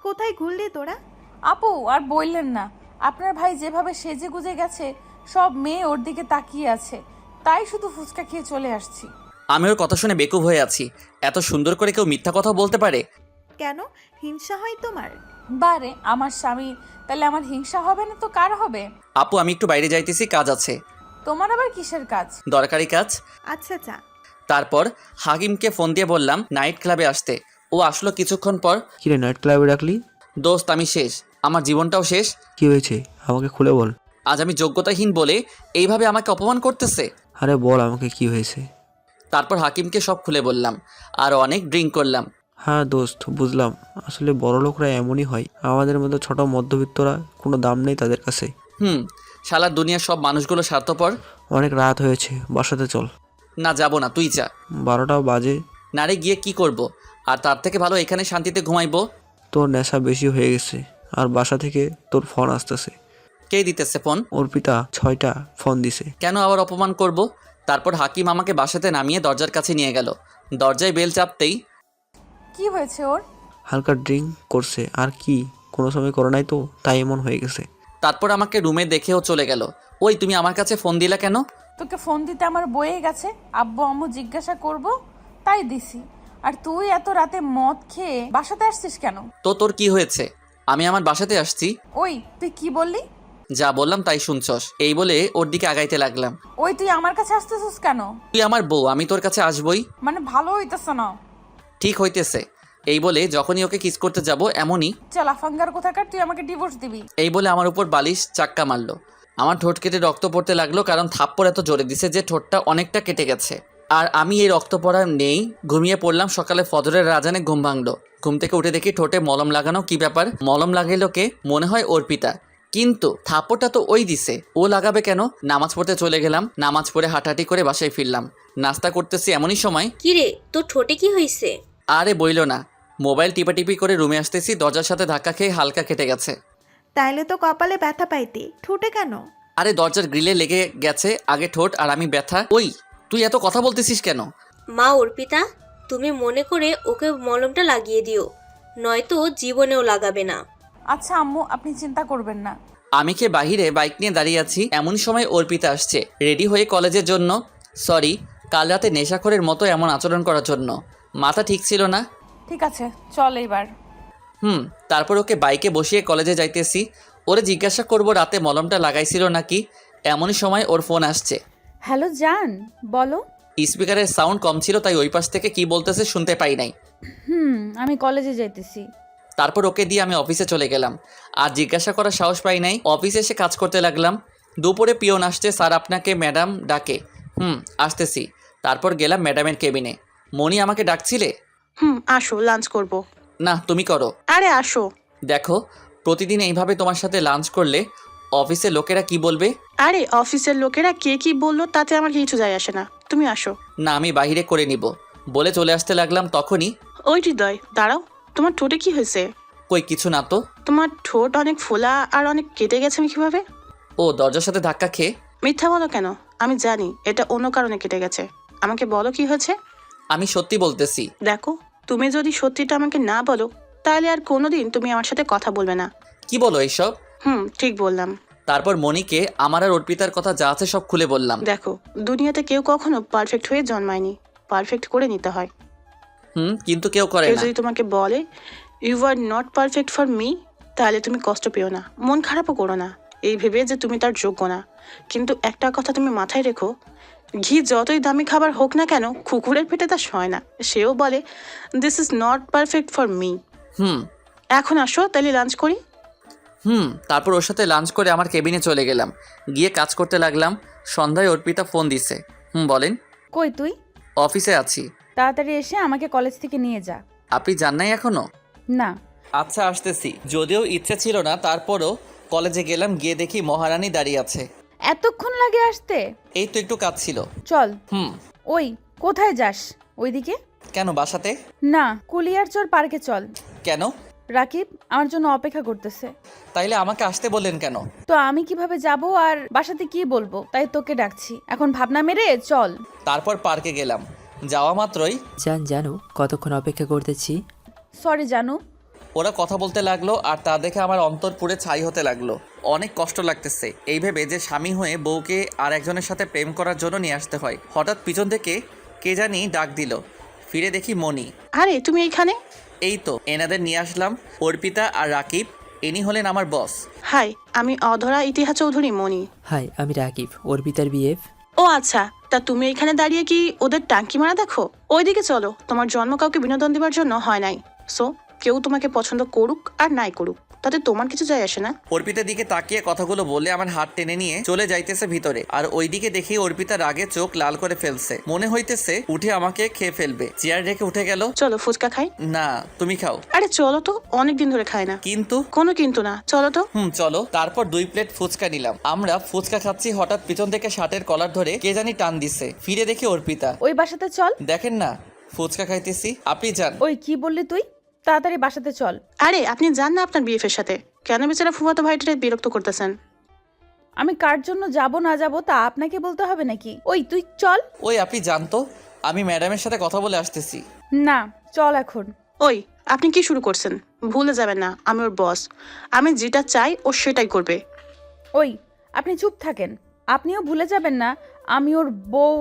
কোথায় ঘুরলি তোরা? আপু আর বললেন না, আপনার ভাই যেভাবে সেজে গুজে গেছে সব মেয়ে ওর দিকে তাকিয়ে আছে, তাই শুধু ফুচকা খেয়ে চলে আসছি। আমি ওর কথা শুনে বেকুব হয়ে আছি। এত সুন্দর করে কেউ মিথ্যা কথা বলতে পারে? কেন, হিংসা হয় তোমার? বারে আমার স্বামী, তাহলে আমার হিংসা হবে না তো কার হবে? আপু আমি একটু বাইরে যাইতেছি, কাজ আছে। তোমার আবার কিসের কাজ? দরকারি কাজ। আচ্ছা যা। তারপর হাকিমকে ফোন দিয়ে বললাম নাইট ক্লাবে আসতে। ও আসলো কিছুক্ষণ পর। কিরে নাইট ক্লাবে ডাকলি? দোস্ত আমি শেষ, আমার জীবনটাও শেষ। কি হয়েছে আমাকে খুলে বল। আজ আমি যোগ্যতাহীন বলে এইভাবে আমাকে অপমান করতেছে। আরে বল আমাকে কি হয়েছে। তারপর হাকিমকে সব খুলে বললাম আর অনেক ড্রিঙ্ক করলাম। হ্যাঁ দোস্ত বুঝলাম, আসলে বড় লোকরা এমনই হয়, আমাদের মতো ছোট মধ্যবিত্তরা কোনো দাম নেই তাদের কাছে। শালা দুনিয়ার সব মানুষগুলো স্বার্থপর। অনেক রাত হয়েছে, বাসাতে চল। না যাব না, তুই যা। 12টা বাজে। নারে গিয়ে কি করব, আর তার থেকে ভালো এখানে শান্তিতে ঘুমাইবো। তোর নেশা বেশি হয়ে গেছে, আর বাসা থেকে তোর ফোন আসতেছে। কে দিতেছে ফোন? অর্পিতা 6টা ফোন দিছে। কেন আবার অপমান করব? তারপর হাকিম আমাকে বাসাতে নামিয়ে দরজার কাছে নিয়ে গেল। দরজায় বেল চাপতেই কি হয়েছে ওর? হালকা ড্রিঙ্ক করছে, আর কি কোনো সময় করে নাই তো, তাই এমন হয়ে গেছে। তারপর আমাকে রুমে দেখেও চলে গেল। ওই তুমি আমার কাছে ফোন দিলা কেন? তোকে ফোন দিতে আমার বয়ে গেছে, আব্বু আম্মু জিজ্ঞাসা করব তাই দিছি। আর তুই এত রাতে মদ খেয়ে বাসাতে আসছিস কেন? তো তোর কি হয়েছে? আমি আমার বাসাতে আসছি। ওই তুই কি বললি? যা বললাম তাই শুনছস। এই বলে ওর দিকে আগাইতে লাগলাম। ওই তুই আমার কাছে আসতেছিস কেন? তুই আমার বউ, আমি তোর কাছে আসবই। মানে ভালো হইতেছ না। ঠিক হইতেছে। এই বলে যখনই ওকে কিস করতে যাব এমনই চালাফাঙ্গার কোথাকার, তুই আমাকে ডিভোর্স দিবি। এই বলে আমার উপর বালিশ চাক্কা মারলো। আমার ঠোঁট কেটে রক্ত পড়তে লাগলো, কারণ থাপ্পড় এত জোরে দিছে যে ঠোঁটটা অনেকটা কেটে গেছে। আর আমি এই রক্ত পড়া নেই, ঘুমিয়ে পড়লাম। সকালে ফজরের আজানে ঘুম ভাঙলো। ঘুম থেকে উঠে দেখি ঠোঁটে মলম লাগানো। কি ব্যাপার, মলম লাগাইলো কে? মনে হয় অর্পিতা, কিন্তু থাপ্পড়টা তো ওই দিছে, ও লাগাবে কেন? নামাজ পড়তে চলে গেলাম। নামাজ পড়ে হাঁটাহাঁটি করে বাসায় ফিরলাম। নাস্তা করতেছি এমনই সময়। কিরে তোর ঠোঁটে কি হয়েছে? আরে বইলো না, মোবাইল টিপাটিপি করে রুমে আসতেছি, দরজার সাথে ধাক্কা খেয়ে হালকা কেটে গেছে। তাইলে তো কপালে ব্যথা পাইতে, ঠোঁটে কেন? আরে দরজার গ্রিলে লেগে গেছে আগে ঠোঁট, আর আমি ব্যথা। ওই তুই এত কথা বলতেছিস কেন? মা অর্পিতা, তুমি মনে করে ওকে মলমটা লাগিয়ে দিও, নয়তো জীবনেও লাগাবে না। আচ্ছা আম্মু, আপনি চিন্তা করবেন না। আমি কি বাহিরে বাইক নিয়ে দাঁড়িয়ে আছি, এমন সময় অর্পিতা আসছে রেডি হয়ে কলেজের জন্য। সরি, কাল রাতে নেশাখোরের মতো এমন আচরণ করার জন্য। মাথা ঠিক ছিল না। ঠিক আছে চল এবার। তারপর ওকে বাইকে বসিয়ে কলেজে যাইতেছি। ওরে জিজ্ঞাসা করব রাতে মলমটা লাগাইছিল নাকি। এমনই সময় ওর ফোন আসছে। হ্যালো জান, বলো। স্পিকারের সাউন্ড কম ছিল, তাই ওই পাশ থেকে কি বলতেছে শুনতে পাই নাই। আমি কলেজে যাইতেছি। তারপর ওকে দিয়ে আমি অফিসে চলে গেলাম। আর জিজ্ঞাসা করার সাহস পাই নাই। অফিসে এসে কাজ করতে লাগলাম। দুপুরে পিয়ন আসছে, স্যার আপনাকে ম্যাডাম ডাকে। আসতেছি। তারপর গেলাম ম্যাডামের কেবিনে। মনি আমাকে ডাকছিলে? আসো লাঞ্চ করব। না তুমি করো। আরে আসো। দেখো, প্রতিদিন এইভাবে তোমার সাথে লাঞ্চ করলে অফিসে লোকেরা কি বলবে? আরে অফিসের লোকেরা কে কি বললো তাতে আমার কিছু যায় আসে না, তুমি আসো। না আমি বাইরে করে নিব বলে চলে আসতে লাগলাম। তখনই ওই হৃদয় দাঁড়াও, তোমার ঠোঁটে কি হয়েছে? কই কিছু না তো। তোমার ঠোঁট অনেক ফোলা আর অনেক কেটে গেছে, আমি কিভাবে? ও দরজার সাথে ধাক্কা খেয়ে। মিথ্যা বলো কেন? আমি জানি এটা অন্য কারণে কেটে গেছে, আমাকে বলো কি হয়েছে। আমি সত্যি বলতেছি। দেখো, তুমি যদি সত্যিটা আমাকে না বলো তাহলে আর কোনোদিন তুমি আমার সাথে কথা বলবে না। কি বলো এইসব? ঠিক বললাম। তারপর মনিকে আমার আর অর্পিতার কথা যা আছে সব খুলে বললাম। দেখো, দুনিয়াতে কেউ কখনো পারফেক্ট হয়ে জন্মায়নি, পারফেক্ট করে নিতে হয়। কিন্তু কেউ করে কেউ না। যদি তোমাকে বলে you are not perfect for me, তাহলে তুমি কষ্ট পেও না, মন খারাপও করো না, এই ভেবে যে তুমি তার যোগ্য না। কিন্তু একটা কথা তুমি মাথায় রেখো, ঘি যতই দামি খাবার হোক না কেন, কুকুরের পেটে তা সয় না। সেও বলে this is not perfect for me. এখন আসো তাহলে লাঞ্চ করি। তারপর ওর সাথে লাঞ্চ করে আমার কেবিনে চলে গেলাম। গিয়ে কাজ করতে লাগলাম। সন্ধ্যায় অর্পিতা ফোন দিছে। বলেন। কই তুই? অফিসে আছি। তাড়াতাড়ি এসে আমাকে কলেজ থেকে নিয়ে যা। আপনি যান নাই এখনো? না। আচ্ছা আসতেছি। যদিও ইচ্ছে ছিল না, তারপরও কলেজে গেলাম। গিয়ে দেখি মহারানী দাঁড়িয়ে আছে। এতক্ষণ লাগে আসতে? এই তো একটু কাজ ছিল। চল। ওই কোথায় যাস? ওইদিকে। কেন, বাসাতে? না, কুলিয়ারচর পার্কে চল। কেন? রাকিব আমার জন্য অপেক্ষা করতেছে। তাইলে আমাকে আসতে বললেন কেন? তো আমি কিভাবে যাব আর বাসাতে কি বলবো, তাই তোকে ডাকছি। এখন ভাবনা মেরে চল। তারপর পার্কে গেলাম। যাওয়া মাত্রই জানো কতক্ষণ অপেক্ষা করতেছি? সরি জানু, ওরা কথা বলতে লাগলো আর তা দেখে আমার অন্তর পুড়ে ছাই হতে লাগলো। অনেক কষ্ট লাগতেছে এই ভেবে যে স্বামী হয়ে বউকে আর একজনের সাথে প্রেম করার জন্য নিয়ে আসতে হয়। হঠাৎ পিছন থেকে কে জানি ডাক দিল, ফিরে দেখি মনি। আরে তুমি এইখানে? এই তো এনাদের নিয়ে আসলাম, অর্পিতা আর রাকিব। ইনি হলেন আমার বস। হাই, আমি অধরা ইতিহাস চৌধুরী মনি। হাই, আমি রাকিব, অর্পিতার বিএফ। ও আচ্ছা, তা তুমি এখানে দাঁড়িয়ে কি ওদের টাঙ্কি মারা দেখো? ওইদিকে চলো, তোমার জন্ম কাউকে বিনোদন দেওয়ার জন্য হয় নাই। সো কেউ তোমাকে পছন্দ করুক আর নাই করুক তাতে তোমার কিছু যায় আসে না। অর্পিতার দিকে তাকিয়ে কথাগুলো বলে আমার হাত টেনে নিয়ে চলে যাইতেছে ভিতরে। আর ওইদিকে দেখি অর্পিতা রাগে চোখ লাল করে ফেলছে, মনে হইতেছে উঠে আমাকে খেয়ে ফেলবে। চেয়ার রেখে উঠে গেল। চলো ফুচকা খাই। না, তুমি খাও। আরে চলো তো, অনেকদিন ধরে খাই না। কিন্তু কোনো কিন্তু না, চলো তো। চলো। তারপর 2 প্লেট ফুচকা নিলাম। আমরা ফুচকা খাচ্ছি, হঠাৎ পিছন থেকে শার্টের কলার ধরে কে জানি টান দিছে। ফিরে দেখি অর্পিতা। ওই বাসাতে চল। দেখেন না ফুচকা খাইতেছি, আপনি যান। ওই কি বললি তুই? তাড়াতাড়ি বাসাতে চল। আরে আপনি যান না আপনার বিএফ এর সাথে, কেন বেচারা ফুফাতো ভাইটারে বিরক্ত করতেছেন? আমি কার জন্য যাব না যাব তা আপনাকে বলতে হবে নাকি? ওই তুই চল। ওই আপনি যান তো, আমি ম্যাডামের সাথে কথা বলে আসতেছি। না, চল এখন। ওই আপনি কি শুরু করছেন? ভুলে যাবেন না আমি ওর বস, আমি যেটা চাই ও সেটাই করবে। ওই আপনি চুপ থাকেন। আপনিও ভুলে যাবেন না আমি ওর বউ।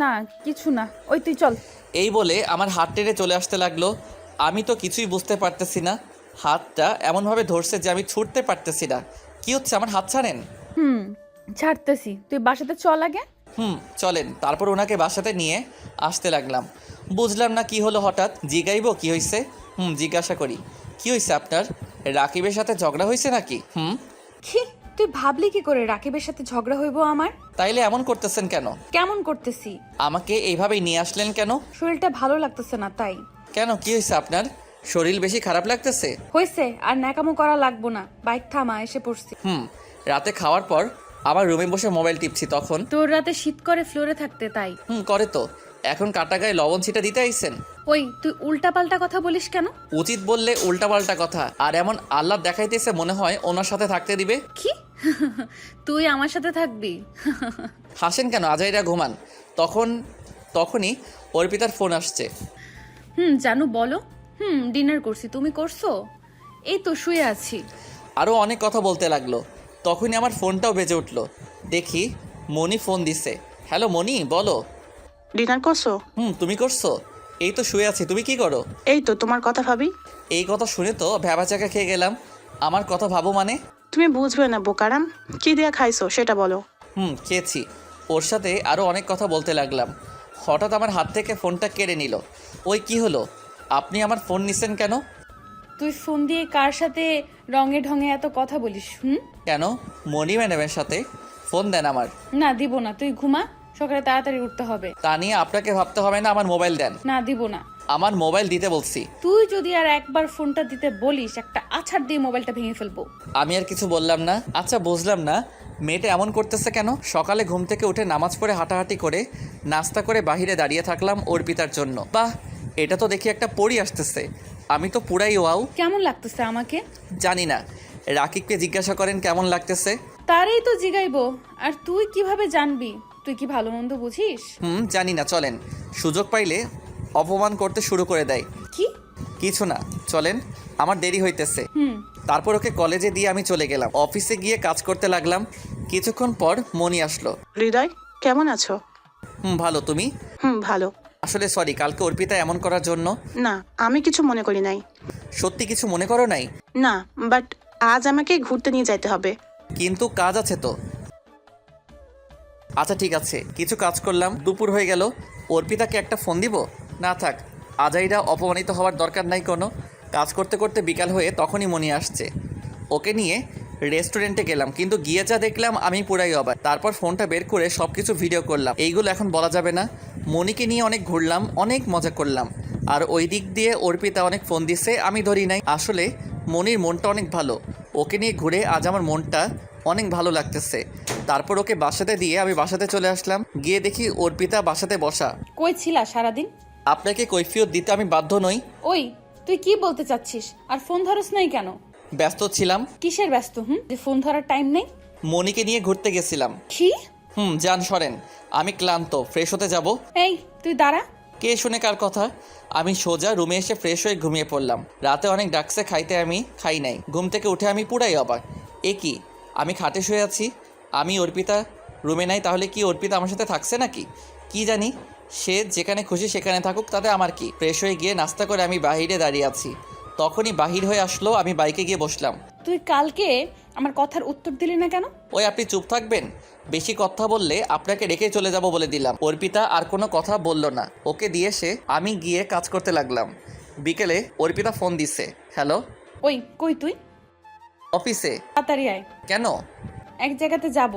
না কিছু না, ওই তুই চল। এই বলে আমার হাত টেনে চলে আসতে লাগলো। আমি তো কিছুই বুঝতে পারতেছি না, হাতটা এমনভাবে ধরছে যে আমি ছুটতে পারতেছি না। কি হচ্ছে, আমার হাত ছাড়েন। ছাড়তেছি, তুই বাসাতে চল আগে। চলেন। তারপর ওনাকে বাসাতে নিয়ে আসতে লাগলাম। বুঝলাম না কি হলো, হঠাৎ জিগাইবো কি হয়েছে। জিজ্ঞাসা করি, কি হয়েছে আপনার? রাকিবের সাথে ঝগড়া হয়েছে নাকি? কি তুই ভাবলি কি করে রাকিবের সাথে ঝগড়া হইব আমার? তাইলে এমন করতেছেন কেন? কেমন করতেছি? আমাকে এইভাবেই নিয়ে আসলেন কেন? শরীরটা ভালো লাগতেছে না তাই। কেন, কি হয়েছে আপনার? শরীর বেশি খারাপ লাগতেছে? হয়েছে, আর ন্যাকামো করা লাগবো না। বাইক থামা, এসে পড়ছি। রাতে খাওয়ার পর আমার রুমে বসে মোবাইল টিপছি, তখন তোর রাতে শীত করে ফ্লোরে থাকতে তাই। করে তো। এখন কাটা গায়ে লবণ ছিটা দিতে আইছেন? ওই তুই উল্টা পাল্টা কথা বলিস কেন? উচিত বললে উল্টাপাল্টা কথা। আর এমন আল্লাহ দেখাইতেছে মনে হয় ওনার সাথে থাকতে দিবে। কি তুই আমার সাথে থাকবি? হাসেন কেন, আজাইরা ঘুমান। তখনই অর্পিতার ফোন আসছে। জানু বলো। ডিনার করছি, তুমি করছো? এই তো শুয়ে আছি। আরও অনেক কথা বলতে লাগলো। তখনই আমার ফোনটাও বেজে উঠলো। দেখি মনি ফোন দিছে। হ্যালো মনি, বলো। ডিনার করছো? তুমি করছো? এই তো শুয়ে আছি, তুমি কি করো? এই তো তোমার কথা ভাবি। এই কথা শুনে তো ভ্যাবাচাকা খেয়ে গেলাম। আমার কথা ভাবো মানে? তুমি বুঝবে না বোকারাম, কি দিয়া খাইছো সেটা বলো। খেয়েছি। ওর সাথে আরও অনেক কথা বলতে লাগলাম। হঠাৎ আমার হাত থেকে ফোনটা কেড়ে নিল। ওই কি হলো, আপনি আমার ফোন নিছেন কেন? তুই ফোন দিয়ে কার সাথে রঙে ঢঙে এত কথা বলিস? কেন, মনি ম্যাডামের সাথে। ফোন দেন আমার। না দিব না, তুই ঘুমা, সকালে তাড়াতাড়ি উঠতে হবে। তা নিয়ে আপনাকে ভাবতে হবে না, আমার মোবাইল দেন। না দিব না। আমার মোবাইল দিতে বলছি। তুই যদি আর একবার ফোনটা দিতে বলিস, একটা আছাড় দিয়ে মোবাইলটা ভেঙে ফেলবো। আমি আর কিছু বললাম না। আচ্ছা বুঝলাম না মেয়েটা এমন করতেছে কেন। সকালে ঘুম থেকে উঠে নামাজ পড়ে হাঁটাহাঁটি করে নাস্তা করে বাহিরে দাঁড়িয়ে থাকলাম অর্পিতার জন্য। বাহ, এটা তো দেখি একটা পরী আসতেছে। আমি তো পুরাই ওয়াও। কেমন লাগতেছে আমাকে? জানি না, রাকিবকে জিজ্ঞাসা করেন কেমন লাগতেছে। তারই তো জিগাইবো, আর তুই কিভাবে জানবি? তুই কি ভালো মন্দ বুঝিস? জানি না, চলেন। সুযোগ পাইলে অপমান করতে শুরু করে দেয়। কি? কিছু না, চলেন, আমার দেরি হইতেছে। তারপর ওকে কলেজে দিয়ে আমি চলে গেলাম। অফিসে গিয়ে কাজ করতে লাগলাম। কিছুক্ষণ পর মনি আসলো। হৃদয় কেমন আছো? ভালো, তুমি? ভালো। আসলে সরি কালকে অর্পিতা এমন করার জন্য। না, আমি কিছু মনে করি নাই। সত্যি কিছু মনে করো নাই? না, বাট আজ আমাকে ঘুরতে নিয়ে যাইতে হবে। কিন্তু কাজ আছে তো। আচ্ছা ঠিক আছে, কিছু কাজ করলাম। দুপুর হয়ে গেল, অর্পিতাকে একটা ফোন দিব? না থাক, আজাইরা অপমানিত হওয়ার দরকার নাই কোনো। কাজ করতে করতে বিকাল হয়ে তখনই মনি আসছে। ওকে নিয়ে রেস্টুরেন্টে গেলাম, কিন্তু গিয়ে যা দেখলাম আমি পুরাই অবাক। তারপর ফোনটা বের করে সব কিছু ভিডিও করলাম। এইগুলো এখন বলা যাবে না। মনিকে নিয়ে অনেক ঘুরলাম, অনেক মজা করলাম। আর ওই দিক দিয়ে অর্পিতা অনেক ফোন দিছে, আমি ধরি নাই। আসলে মনির মনটা অনেক ভালো। ওকে নিয়ে ঘুরে আজ আমার মনটা অনেক ভালো লাগতেছে। তারপর ওকে বাসাতে দিয়ে আমি বাসাতে চলে আসলাম। গিয়ে দেখি অর্পিতা বাসাতে বসা। কই ছিলা সারাদিন? আপনাকে কৈফিয়ত দিতে আমি বাধ্য নই। ওই তুই কি বলতে চাচ্ছিস? আর ফোন ধরস নাই কেন? ব্যস্ত ছিলাম। কিসের ব্যস্ত? যে ফোন ধরার টাইম নেই? মনিকে নিয়ে ঘুরতে গেছিলাম। কি? যান সরেন, আমি ক্লান্ত, ফ্রেশ হতে যাব। এই তুই দাঁড়া। কে শুনে কার কথা? আমি সোজা রুমে এসে ফ্রেশ হয়ে ঘুমিয়ে পড়লাম। রাতে অনেক ডাকছে খাইতে, আমি খাই নাই। ঘুম থেকে উঠে আমি পুরাই অবাক। এ কি, আমি খাটে শুয়ে আছি, আমি অর্পিতা রুমে নাই, তাহলে কি অর্পিতা আমার সাথে থাকছে নাকি? কি জানি, সে যেখানে খুশি সেখানে থাকুক, তাতে আমার কি। ফ্রেশ হয়ে গিয়ে নাস্তা করে আমি বাহিরে দাঁড়িয়ে আছি। তখনই বাহির হয়ে আসলো, আমি বাইকে গিয়ে বসলাম। তুই কালকে আমার কথার উত্তর দিলি না কেন? ওই আপনি চুপ থাকবেন? বেশি কথা বললে আপনাকে রেখে চলে যাব বলে দিলাম। অর্পিতা আর কোনো কথা বলল না। ওকে দিয়ে এসে আমি গিয়ে কাজ করতে লাগলাম। বিকেলে অর্পিতা ফোন দিছে। হ্যালো। ওই কই তুই? অফিসে। তাড়াতাড়ি আয়, কেন? এক জায়গাতে যাব।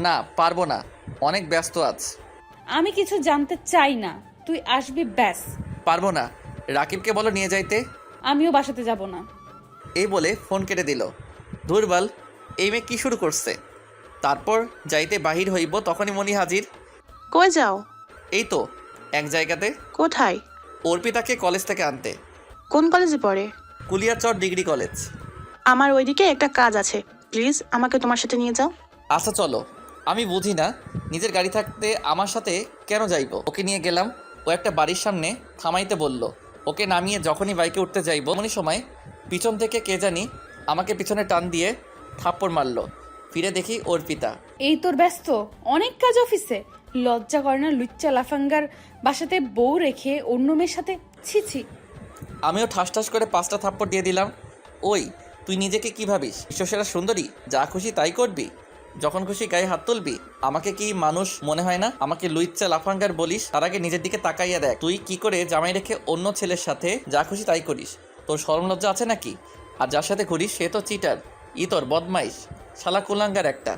না, পারবো না, অনেক ব্যস্ত আজ। আমি কিছু জানতে চাই না, তুই আসবি ব্যাস। পারবো না, রাকিবকে বলো নিয়ে যাইতে। আমিও বাসাতে যাব না। এই বলে ফোন কেটে দিল। দুর্বল, এই মেয়ে কী শুরু করছে? তারপর যাইতে বাহির হইব, তখনই মনি হাজির। কই যাও? এই তো এক জায়গাতে। কোথায়? অর্পিতাকে কলেজ থেকে আনতে। কোন কলেজে পড়ে? Kuliarchar degree college. আমার ওইদিকে একটা কাজ আছে, প্লিজ আমাকে তোমার সাথে নিয়ে যাও। আচ্ছা চলো। আমি বুঝি না, নিজের গাড়ি থাকতে আমার সাথে কেন যাইব? ওকে নিয়ে গেলাম। ও একটা বাড়ির সামনে থামাইতে বলল। ওকে নামিয়ে যখনই বাইকে উঠতে যাইব, এমনই সময় পিছন থেকে কে জানি আমাকে পিছনে টান দিয়ে থাপ্পড় মারলো। ফিরে দেখি অর্পিতা। এই তোর ব্যস্ত অনেক কাজ অফিসে, লজ্জা করে না? লুচ্চা লাফাঙ্গার বাসাতে বউ রেখে অন্য মেয়ের সাথে, ছি ছি। আমিও ঠাস ঠাস করে 5টা থাপ্পড় দিয়ে দিলাম। ওই, তুই নিজেকে কি ভাবিস? বিশ্বসেরা সুন্দরী, যা খুশি তাই করবি, যখন খুশি গায়ে হাত তুলবি? আমাকে কি মানুষ মনে হয় না? আমাকে লুইচ্চা লাফাঙ্গার বলিস? তার আগে নিজের দিকে তাকাইয়া দেখ, তুই কি করে জামাই রেখে অন্য ছেলের সাথে যা খুশি তাই করিস? তোর শরম লজ্জা আছে নাকি? আর যার সাথে ঘুরিস সে তো চিটার, ইতর বদমাইশ, শালা কুলাঙ্গার একটা।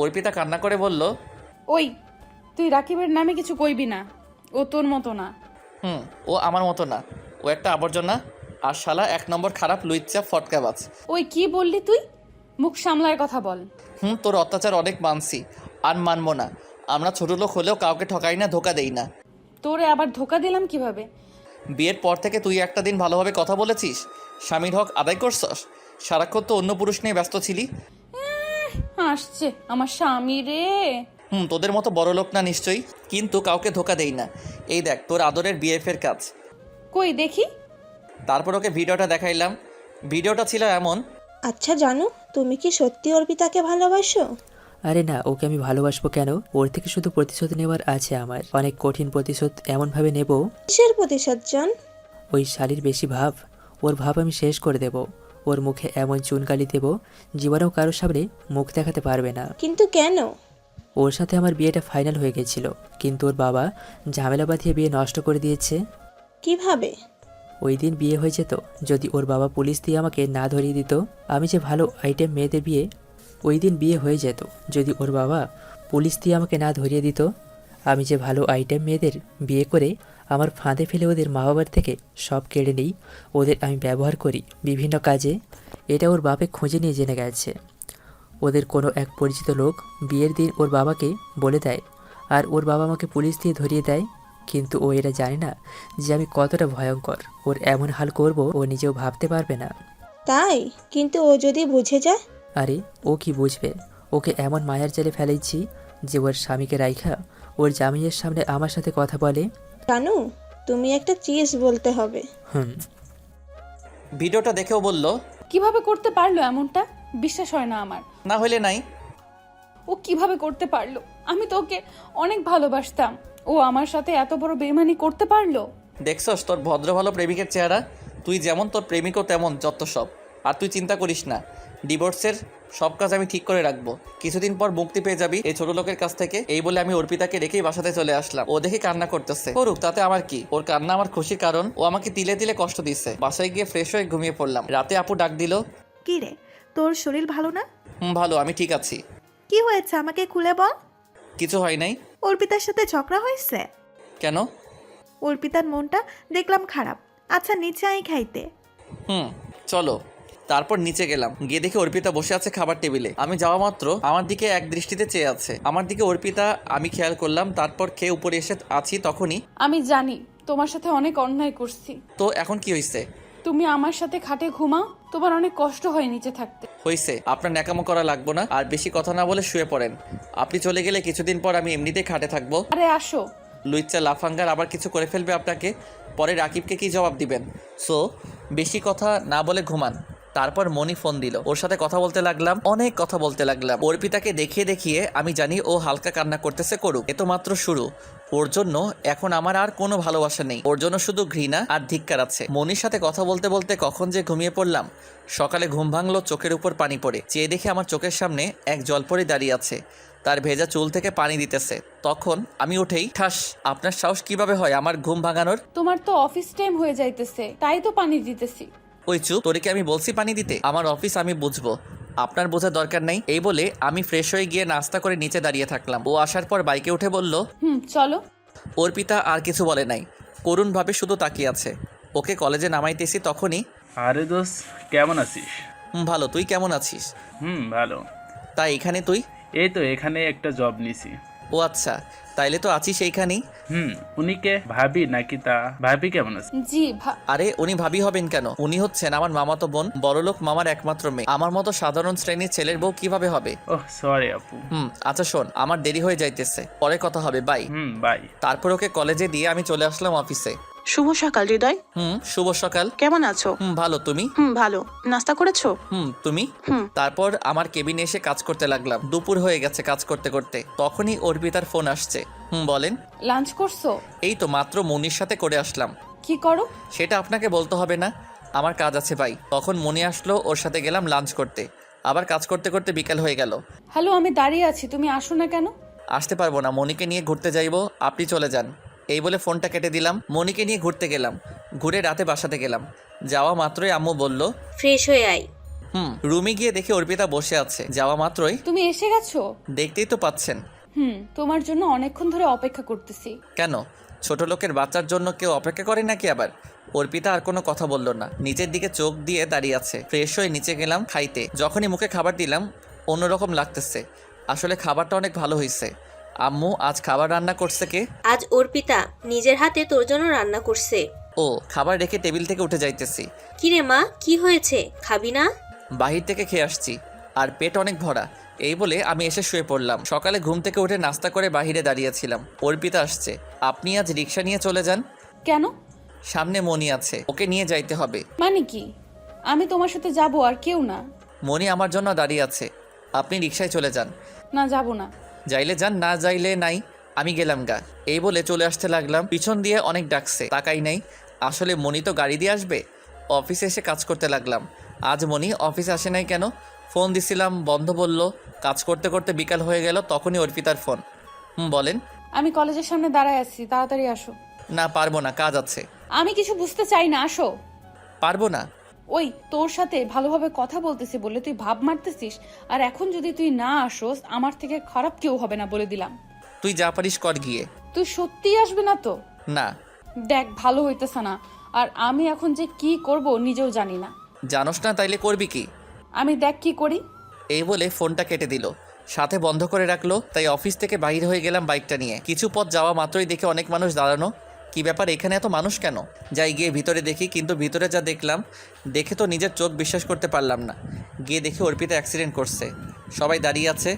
অর্পিতা কান্না করে বলল, ওই, তুই রাকিবের নামে কিছু কইবি না, ও তোর মতো না। ও আমার মতো না, ও একটা আবর্জনা, আর শালা 1 নম্বর খারাপ লুইচ্চা ফটকাবাজ। ওই কি বললি তুই? মুখ সামলায় কথা বল। তোর অত্যাচার অনেক মানছি, আর মানবো না। আমরা ছোট লোক হলেও কাউকে ঠকাই না, ধোকা দেই না। তোরে আবার ধোকা দিলাম কিভাবে? বিয়ের পর থেকে তুই একটা দিন ভালোভাবে কথা বলেছিস? স্বামীর হক আদায় করছস? সারাক্ষণ তো অন্য পুরুষ নিয়ে ব্যস্ত ছিলি। আসছে আমার স্বামী রে। তোদের মতো বড় লোক না নিশ্চয়ই, কিন্তু কাউকে ধোকা দেই না। এই দেখ তোর আদরের বিএফের কাজ। কই দেখি। তারপর ওকে ভিডিওটা দেখাইলাম। ভিডিওটা ছিল এমন। আচ্ছা জানো, তুমি কি সত্যি অর্পিতাকে ভালোবাসো? আরে না, ওকে আমি ভালোবাসবো কেন? ওর থেকে শুধু প্রতিশোধ নেওয়ার আছে আমার, অনেক কঠিন প্রতিশোধ। এমনভাবে নেব। কিসের প্রতিশোধ জান? ওই শালির বেশি ভাব, ওর ভাব আমি শেষ করে দেব। ওর মুখে এমন চুনকালি দেব, জীবনেও কারোর সামনে মুখ দেখাতে পারবে না। কিন্তু কেন? ওর সাথে আমার বিয়েটা ফাইনাল হয়ে গেছিল, কিন্তু ওর বাবা ঝামেলা বাঁধিয়ে বিয়ে নষ্ট করে দিয়েছে। কিভাবে? ওই দিন বিয়ে হয়ে যেত যদি ওর বাবা পুলিশ দিয়ে আমাকে না ধরিয়ে দিত। আমি যে ভালো আইটেম মেয়েদের বিয়ে, ওই দিন বিয়ে হয়ে যেত যদি ওর বাবা পুলিশ দিয়ে আমাকে না ধরিয়ে দিত। আমি যে ভালো আইটেম মেয়েদের বিয়ে করে আমার ফাঁদে ফেলে ওদের মা বাবার থেকে সব কেড়ে নিই, ওদের আমি ব্যবহার করি বিভিন্ন কাজে। এটা ওর বাপে খুঁজে নিয়ে জেনে গেছে। ওদের কোনো এক পরিচিত লোক বিয়ের দিন ওর বাবাকে বলে দেয়, আর ওর বাবা আমাকে পুলিশ দিয়ে ধরিয়ে দেয়। কিন্তু ও এটা জানে না যে আমি কতটা ভয়ঙ্কর। ওর এমন হাল করব ও নিজেও ভাবতে পারবে না। তাই? কিন্তু ও যদি বুঝে যায়? আরে ও কি বুঝবে? ওকে এমন মায়ার জালে ফেলেছি যে ওর স্বামীকে রাইখা ওর জামাইয়ের সামনে আমার সাথে কথা বলে। জানো, তুমি একটা চিজ বলতে হবে। ভিডিওটা দেখেও বলল, কিভাবে করতে পারলো এমনটা? বিশ্বাস হয় না আমার। না হইলে নাই। ও কিভাবে করতে পারলো? আমি তো ওকে অনেক ভালোবাসতাম, ও আমার সাথে এত বড় বেইমানি করতে পারলো? দেখছস তোর ভদ্র ভালো প্রেমিকের চেহারা? তুই যেমন তোর প্রেমিকও তেমন, যত সব। আর তুই চিন্তা করিস না, ডিভোর্সের সব কাজ আমি ঠিক করে রাখবো। কিছুদিন পর মুক্তি পেয়ে যাবি এই ছোট লোকের কাছ থেকে। এই বলে আমি অর্পিতাকে রেখেই বাসাতে চলে আসলাম। ও দেখে কান্না করতেছে, করুক, তাতে আমার কি? ওর কান্না আমার খুশির কারণ। ও আমাকে তিলে তিলে কষ্ট দিচ্ছে। বাসায় গিয়ে ফ্রেশ হয়ে ঘুমিয়ে পড়লাম। রাতে আপু ডাক দিল। কি রে, তোর শরীর ভালো না? ভালো, আমি ঠিক আছি। কি হয়েছে আমাকে খুলে বল। কিছু হয় নাই। অর্পিতার সাথে ঝগড়া হয়েছে? কেন? অর্পিতার মনটা দেখলাম খারাপ। আচ্ছা নিচে আই খাইতে। চলো। তারপর নিচে গেলাম, গিয়ে দেখে অর্পিতা বসে আছে খাবার টেবিলে। আমি যাওয়া মাত্র আমার দিকে এক দৃষ্টিতে চেয়ে আছে। আমার দিকে অর্পিতা আমি খেয়াল করলাম। তারপর খেয়ে উপরে এসে আছি, তখনই। আমি জানি তোমার সাথে অনেক অন্যায় করছি। তো এখন কি হয়েছে? তুমি আমার সাথে খাটে ঘুমাও, তোমার অনেক কষ্ট হয় নিচে থাকতে। হয়েছে, আপনার ন্যাকামো করা লাগবো না। আর বেশি কথা না বলে শুয়ে পড়েন। আপনি চলে গেলে কিছুদিন পর আমি এমনিতেই খাটে থাকবো। আরে আসো, লুইচ্চা লাফাঙ্গার আবার কিছু করে ফেলবে আপনাকে, পরে রাকিবকে কি জবাব দিবেন? সো বেশি কথা না বলে ঘুমান। তারপর মনি ফোন দিল, ওর সাথে কথা বলতে লাগলাম, অনেক কথা বলতে লাগলাম। অর্পিতাকে দেখিয়ে দেখিয়ে আমি জানি ও হালকা কান্না করতেছে, করুক, এ তো মাত্র শুরু। ওর জন্য এখন আমার আর কোনো ভালোবাসা নেই, ওর জন্য শুধু ঘৃণা আর ধিক্কার আছে। মনির সাথে কথা বলতে বলতে কখন যে ঘুমিয়ে পড়লাম। সকালে ঘুম ভাঙলো চোখের উপর পানি পড়ে, চেয়ে দেখে আমার চোখের সামনে এক জলপরি দাঁড়িয়ে আছে, তার ভেজা চুল থেকে পানি দিতেছে। তখন আমি উঠেই ঠাস, আপনার সাহস কিভাবে হয় আমার ঘুম ভাঙানোর? তোমার তো অফিস টাইম হয়ে যাইতেছে, তাই তো পানি দিতেছি। ওই চুপ, তোরে কি আমি বলছি পানি দিতে? আমার অফিস, আমি বুঝবো, আপনার বোঝার দরকার নাই। এই বলে আমি ফ্রেশ হয়ে গিয়ে নাস্তা করে নিচে দাঁড়িয়ে থাকলাম। ও আসার পর বাইকে উঠে বলল, চলো। অর্পিতা আর কিছু বলে নাই, করুণভাবে শুধু তাকিয়ে আছে। ওকে কলেজে নামাইতেছি তখনই, আরে দোস্ত, কেমন আছিস? ভালো, তুই কেমন আছিস? ভালো। তা এখানে তুই? এই তো এখানে একটা জব নিছি। ও আচ্ছা, তাইলে তো আছিস এইখানেই। উনি কে, ভাবি নাকি? তা ভাবি কেমন আছে? জি আরে উনি ভাবি হবেন কেন? উনি হচ্ছেন আমার মামাতো বোন, বড়লোক মামার একমাত্র মেয়ে। আমার মতো সাধারণ শ্রেণীর ছেলের বউ কিভাবে হবে? ওহ সরি আপু। আচ্ছা শোন, আমার দেরি হয়ে যাইতেছে, পরে কথা হবে, বাই। বাই। তারপর ওকে কলেজে দিয়ে আমি চলে আসলাম অফিসে। শুভ সকাল হৃদয়। শুভ সকাল। কেমন আছো? ভালো, তুমি? ভালো। নাস্তা করেছো? তুমি? তারপর আমার কেবিনে এসে কাজ করতে লাগলাম। দুপুর হয়ে গেছে কাজ করতে করতে, তখনই অর্পিতার ফোন আসছে। বলেন। লাঞ্চ করছো? এই তো মাত্র মনির সাথে করে আসলাম। কি করো? সেটা আপনাকে বলতে হবে না, আমার কাজ আছে ভাই। তখন মনি আসলো, ওর সাথে গেলাম লাঞ্চ করতে। আবার কাজ করতে করতে বিকাল হয়ে গেল। হ্যালো, আমি দাঁড়িয়ে আছি, তুমি আসো না কেন? আসতে পারবো না, মনিকে নিয়ে ঘুরতে যাইবো, আপনি চলে যান। এই বলে ফোনটা কেটে দিলাম। মনিকে নিয়ে ঘুরতে গেলাম, ঘুরে রাতে বাসাতে গেলাম। যাওয়া মাত্রই আম্মু বলল, ফ্রেশ হয়ে আয়। রুমে গিয়ে দেখে অর্পিতা বসে আছে। যাওয়া মাত্রই, তুমি এসে গেছো? দেখতেই তো পাচ্ছেন। তোমার জন্য অনেকক্ষণ ধরে অপেক্ষা করতেছি। কেন, ছোট লোকের বাচ্চার জন্য কেউ অপেক্ষা করে নাকি আবার? অর্পিতা আর কোনো কথা বলল না, নিচের দিকে চোখ দিয়ে দাঁড়িয়ে আছে। ফ্রেশ হয়ে নিচে গেলাম খাইতে। যখনই মুখে খাবার দিলাম অন্যরকম লাগতেছে। আসলে খাবারটা অনেক ভালো হয়েছে। আম্মু আজ খাবার রান্না করছে কে? আজ অর্পিতা নিজের হাতে তোর জন্য রান্না করছে। ও, খাবার রেখে টেবিল থেকে উঠে যাইতেছি। কিরে মা, কি হয়েছে, খাবি না? বাহির থেকে খেয়ে আসছি, আর পেট অনেক ভরা। এই বলে আমি এসে শুয়ে পড়লাম। সকালে ঘুম থেকে উঠে নাস্তা করে বাহিরে দাঁড়িয়েছিলাম। অর্পিতা আসছে। আপনি আজ রিক্সা নিয়ে চলে যান। কেন? সামনে মনি আছে, ওকে নিয়ে যাইতে হবে। মানে কি? আমি তোমার সাথে যাব আর কেউ না? মনি আমার জন্য দাঁড়িয়ে আছে, আপনি রিক্সায় চলে যান। না, যাব না। যাইলে যান, না যাইলে নাই, আমি গেলাম গা। এই বলে চলে আসতে লাগলাম। পিছন দিয়ে অনেক ডাকছে, তাকাই নাই। আসলে মনি তো গাড়ি দিয়ে আসবে। অফিসে এসে কাজ করতে লাগলাম। আজ মনি অফিসে আসে নাই কেন? ফোন দিছিলাম, বন্ধ বলল। কাজ করতে করতে বিকাল হয়ে গেল, তখনই অর্পিতার ফোন। বলেন। আমি কলেজের সামনে দাঁড়ায় আছি, তাড়াতাড়ি আসো। না, পারবো না, কাজ আছে। আমি কিছু বুঝতে চাই না, আসো। পারবো না। ওই তোর সাথে ভালোভাবে কথা বলতেছি বলে তুই ভাব মারতেছিস, আর এখন যদি তুই না আসোস আমার থেকে খারাপ কেউ হবে না, বলে দিলাম। তুই যা পারিস কর গিয়ে। তুই সত্যিই আসবে না তো? না। দেখ, ভালো হইতেছে না, আর আমি এখন যে কি করব নিজেও জানি না। জানোস না, তাইলে করবি কি? আমি দেখ কি করি। এই বলে ফোনটা কেটে দিল, সাথে বন্ধ করে রাখলো। তাই অফিস থেকে বাইর হয়ে গেলাম বাইকটা নিয়ে। কিছু পথ যাওয়া মাত্রই দেখে অনেক মানুষ দাঁড়ানো। কি ব্যাপার, এখানে এত মানুষ কেন? যাই গিয়ে ভিতরে দেখি, কিন্তু ভিতরে যা দেখলাম দেখে তো নিজের চোখ বিশ্বাস করতে পারলাম না। গিয়ে দেখি অর্পিতা অ্যাক্সিডেন্ট করছে, সবাই দাঁড়িয়ে আছে।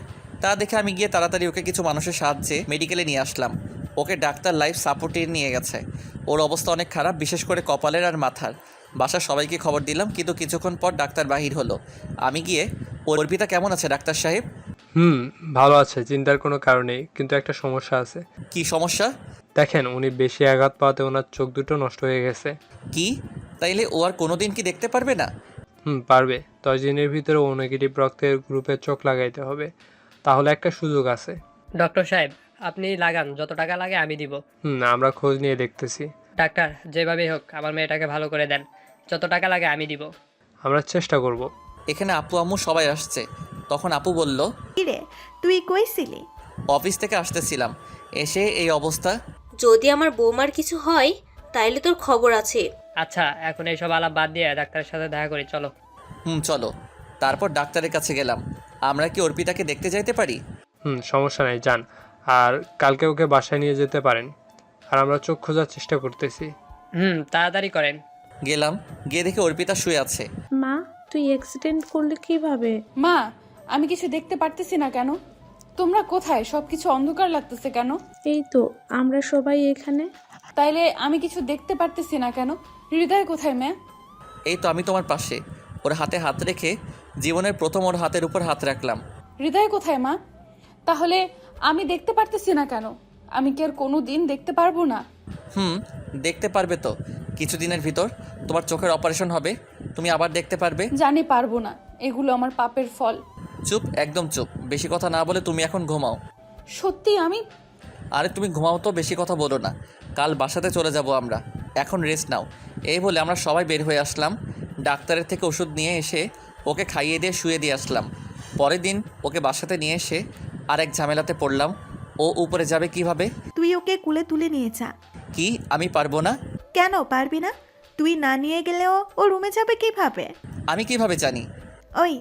তা দেখে আমি গিয়ে তাড়াতাড়ি ওকে কিছু মানুষের সাহায্যে মেডিকেলে নিয়ে আসলাম। ওকে ডাক্তার লাইফ সাপোর্টে নিয়ে গেছে। ওর অবস্থা অনেক খারাপ, বিশেষ করে কপালের আর মাথার। বাসার সবাইকে খবর দিলাম, কিন্তু কিছুক্ষণ পর ডাক্তার বাহির হলো। আমি গিয়ে, অর্পিতা কেমন আছে ডাক্তার সাহেব? ভালো আছে, চিন্তার কোনো কারণ নেই, কিন্তু একটা সমস্যা আছে। কি সমস্যা? দেখেন, উনি বেশি আঘাত পাওয়াতে ওনার চোখ দুটো নষ্ট হয়ে গেছে। কি? তাইলে ও আর কোনোদিন কি দেখতে পারবে না? পারবে। 10 দিনের ভিতরে ও নেগেটিভ রক্তের গ্রুপে চোখ লাগাইতে হবে, তাহলে একটা সুযোগ আছে। ডক্টর সাহেব, আপনি লাগান, যত টাকা লাগে আমি দিব। আমরা খোঁজ নিয়ে দেখতেছি। ডাক্তার, যেভাবেই হোক আমার মেয়েটাকে ভালো করে দেন, যত টাকা লাগে আমি দিব। আমরা চেষ্টা করব। এখানে আপু আম্মু সবাই আসছে। তখন আপু বলল, কিরে তুই কইছিলি? অফিস থেকে আসতেছিলাম, এসে এই অবস্থা। যদি আমার বৌমার কিছু হয় তাইলে তোর খবর আছে। আচ্ছা, এখন এইসব আলাপ বাদ দিয়ে ডাক্তারের সাথে দেখা করি, চলো। চলো। তারপর ডাক্তারের কাছে গেলাম। আমরা কি অর্পিতাকে দেখতে যাইতে পারি? সমস্যা নেই, যান। আর কালকে ওকে বাসায় নিয়ে যেতে পারেন, আর আমরা চোখ খোঁজার চেষ্টা করতেছি। তাড়াতাড়ি করেন। গেলাম, গিয়ে দেখে অর্পিতা শুয়ে আছে। মা, তুই অ্যাক্সিডেন্ট করলে কিভাবে? মা, আমি কিছু দেখতে পারতেছি না কেন? তোমরা কোথায়? সবকিছু অন্ধকার লাগতেছে কেন? এই তো আমরা সবাই এখানে। তাইলে আমি কিছু দেখতে পারতেছি না কেন? হৃদয় কোথায় ম্যাম? এই তো আমি তোমার পাশে। ওর হাতে হাত রেখে জীবনের প্রথম ওর হাতের উপর হাত রাখলাম। হৃদয় কোথায় মা? তাহলে আমি দেখতে পারতেছি না কেন? আমি কি আর কোনো দিন দেখতে পারবো না? দেখতে পারবে তো। কিছুদিনের ভিতর তোমার চোখের অপারেশন হবে, তুমি আবার দেখতে পারবে। জানি পারবো না, এগুলো আমার পাপের ফল। চুপ, একদম চুপ। বেশি কথা না বলে তুমি এখন ঘুমাও। সত্যি আমি? আরে তুমি ঘুমাও তো, বেশি কথা বলো না। কাল বাসাতে চলে যাব আমরা, এখন রেস্ট নাও। এই বলে আমরা সবাই বের হয়ে আসলাম। ডাক্তারের থেকে ওষুধ নিয়ে এসে ওকে খাইয়ে দিয়ে শুয়ে দিয়ে আসলাম। পরের দিন ওকে বাসাতে নিয়ে এসে আরেক ঝামেলাতে পড়লাম। ও উপরে যাবে কিভাবে? তুই ওকে কুলে তুলে নিয়ে যা। কি আমি পারবো না? কেন পারবি না? তুই না নিয়ে গেলেও ও রুমে যাবে কিভাবে? আমি কিভাবে জানি? ওই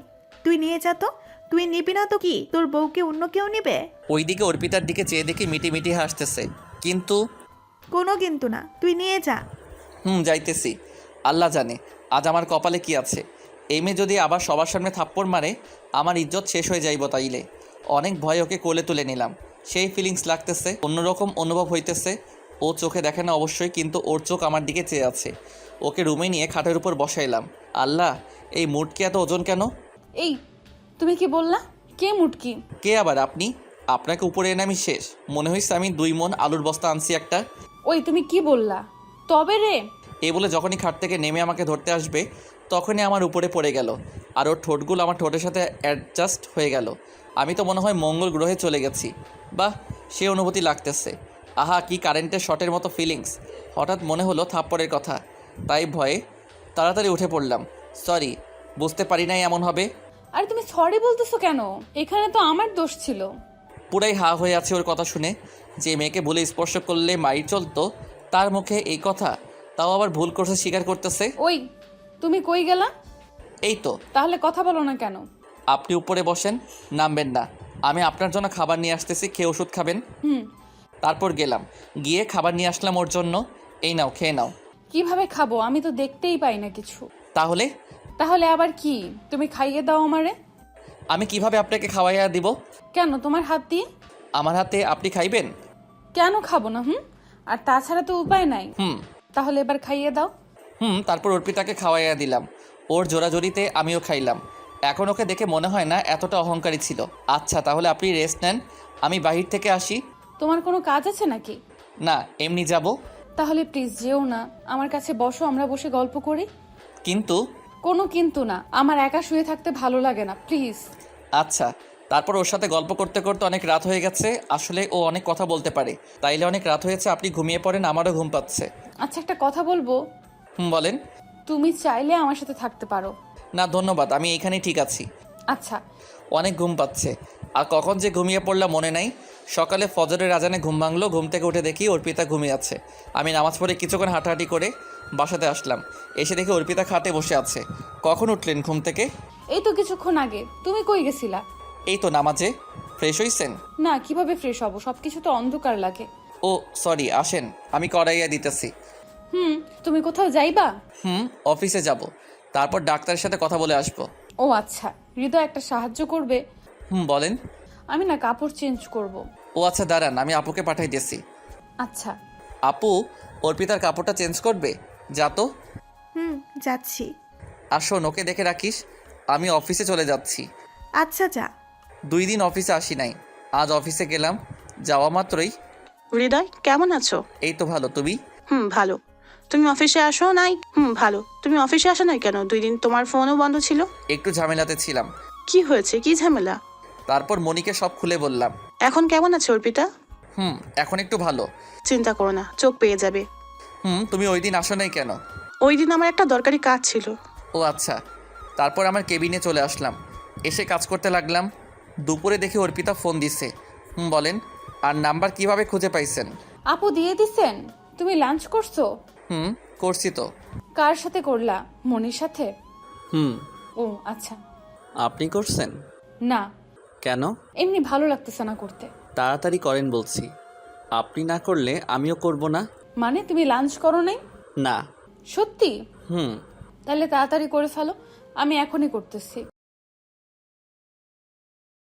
তুই নিয়ে যা তো। তুই নিবি না তো কি তোর বউকে অন্য কেউ নেবে? ওইদিকে অর্পিতার দিকে চেয়ে দেখি মিটি মিটি হাসতেছে। কিন্তু কোনো কিন্তু না, তুই নিয়ে যা। যাইতেছি। আল্লাহ জানে আজ আমার কপালে কি আছে। এই মেয়ে যদি আবার সবার সামনে থাপ্পড় মারে আমার ইজ্জত শেষ হয়ে যাইব। তাইলে অনেক ভয় ওকে কোলে তুলে নিলাম। সেই ফিলিংস লাগতেছে, অন্যরকম অনুভব হইতেছে। ও চোখে দেখে না অবশ্যই, কিন্তু ওর চোখ আমার দিকে চেয়ে আছে। ওকে রুমে নিয়ে খাটের উপর বসাইলাম। আল্লাহ, এই মুটকি এত ওজন কেন? এই তুমি কি বললা? কে মুটকি? কে আবার? আপনি। আপনাকে উপরে এনে আমি শেষ। মনে হয়েছে আমি 2 মণ আলুর বস্তা আনছি একটা। ওই তুমি কি বললা? তবে রে। এই বলে যখনই খাট থেকে নেমে আমাকে ধরতে আসবে তখনই আমার উপরে পড়ে গেল, আর ওর ঠোঁটগুলো আমার ঠোঁটের সাথে অ্যাডজাস্ট হয়ে গেল। আমি তো মনে হয় মঙ্গল গ্রহে চলে গেছি। বাহ, সে অনুভূতি লাগতেছে। আহা, কি কারেন্টের শটের মতো ফিলিংস। হঠাৎ মনে হলো থাপ্পড়ের কথা, তাই ভয়ে তাড়াতাড়ি উঠে পড়লাম। সরি, বুঝতে পারি নাই এমন হবে। আরে তুমি সরি বলতেছো কেন? এখানে তো আমার দোষ ছিল। পুরাই হা হয়ে আছে ওর কথা শুনে। যে মেয়েকে ভুলে স্পর্শ করলে মাইর চলতো, তার মুখে এই কথা, তাও আবার ভুল করছে স্বীকার করতেছে। ওই তুমি কই গেলা? এই তো। তাহলে কথা বলো না কেন? আপনি উপরে বসেন, নামবেন না। আমি আপনার জন্য খাবার নিয়ে আসতেছি, খেয়ে ওষুধ খাবেন। তারপর গেলাম, গিয়ে খাবার নিয়ে আসলাম ওর জন্য। এই নাও, খেয়ে নাও। কিভাবে খাবো? আমি তো দেখতেই পাই না কিছু। তাহলে? তাহলে আবার কি? তুমি খাইয়ে দাও আমারে। আমি কিভাবে আপনাকে খাওয়াইয়া দিব? কেন, তোমার হাত দিয়ে? আমার হাতে আপনি খাইবেন? কেন খাবো না? আর তাছাড়া তো উপায় নাই। তাহলে এবার খাইয়ে দাও। তারপর অর্পিতাকে খাওয়াইয়া দিলাম। ওর জোরাজোরিতে আমিও খাইলাম। এখন ওকে দেখে মনে হয় না এতটা অহংকারী ছিল। আচ্ছা, তাহলে আপনি রেস্ট নেন, আমি বাহির থেকে আসি। তোমার কোনো কাজ আছে নাকি? না, এমনি যাব। তাহলে প্লিজ যেও না, আমার কাছে বসো, আমরা বসে গল্প করি। কিন্তু? কোনো কিন্তু না, আমার একা শুয়ে থাকতে ভালো লাগে না, প্লিজ। আচ্ছা। তারপর ওর সাথে গল্প করতে করতে অনেক রাত হয়ে গেছে। আসলে ও অনেক কথা বলতে পারে, তাইলে অনেক রাত হয়েছে। আপনি ঘুমিয়ে পড়েন, আমারও ঘুম পাচ্ছে। আচ্ছা, একটা কথা বলবো? বলেন। তুমি চাইলে আমার সাথে থাকতে পারো। না ধন্যবাদ, আমি এইখানেই ঠিক আছি। আচ্ছা। অনেক ঘুম পাচ্ছে, আর কখন যে ঘুমিয়ে পড়লাম মনে নাই। সকালে ফজরের আজানে ঘুম ভাঙলো। ঘুম থেকে উঠে দেখি অর্পিতা ঘুমিয়ে আছে। আমি নামাজ পড়ে কিছুক্ষণ হাঁটাহাঁটি করে বাসাতে আসলাম। এসে দেখি অর্পিতা খাটে বসে আছে। কখন উঠলেন ঘুম থেকে? এই তো কিছুক্ষণ আগে। তুমি কই গেছিলা? এই তো নামাজে। ফ্রেশ হইছেন? না, কিভাবে ফ্রেশ হব? সবকিছু তো অন্ধকার লাগে। ও সরি, আসেন, আমি করাইয়া দিতেছি। তুমি কোথাও যাইবা? অফিসে যাব, তারপর ডাক্তারের সাথে কথা বলে আসবো। ও আচ্ছা, হৃদয় একটা সাহায্য করবে? বলেন। আমি না কাপড় চেঞ্জ করব। ও আচ্ছা, দাঁড়ান, আমি আপুকে পাঠাই দিয়েছি। আচ্ছা। আপু অর্পিতার কাপড়টা চেঞ্জ করবে, যা তো। যাচ্ছি। আর শোন, ওকে দেখে রাখিস, আমি অফিসে চলে যাচ্ছি। আচ্ছা যা। 2 দিন অফিসে আসি নাই, আজ অফিসে গেলাম। যাওয়া মাত্রই। হৃদয়, কেমন আছো? এই তো ভালো, তুমি? ভালো। তুমি অফিসে আসো নাই? ভালো। তুমি অফিসে আসো নাই কেন? 2 দিন তোমার ফোনও বন্ধ ছিল। একটু ঝামেলাতে ছিলাম। কি হয়েছে? কি ঝামেলা? তারপর মনিকে সব খুলে বললাম। এখন কেমন আছে অর্পিতা? এখন একটু ভালো। চিন্তা করো না, চোখ পেয়ে যাবে। তুমি ওই দিন আসো নাই কেন? ওই দিন আমার একটা দরকারি কাজ ছিল। ও আচ্ছা। তারপর আমার কেবিনে চলে আসলাম, এসে কাজ করতে লাগলাম। দুপুরে দেখি অর্পিতা ফোন দিছে। বলেন। আর নাম্বার কিভাবে খুঁজে পাইছেন? আপু দিয়ে দিছেন। তুমি লাঞ্চ করছো? করছি তো। কার সাথে করলা? মনির সাথে? ও আচ্ছা। আপনি করছেন? না। কেন? এমনি ভালো লাগতেছে না করতে। তাড়াতাড়ি করেন বলছি। আপনি না করলে আমিও করব না। মানে তুমি লাঞ্চ করো নাই? না। সত্যি? তাহলে তাড়াতাড়ি করে ফেলো, আমি এখনই করতেছি।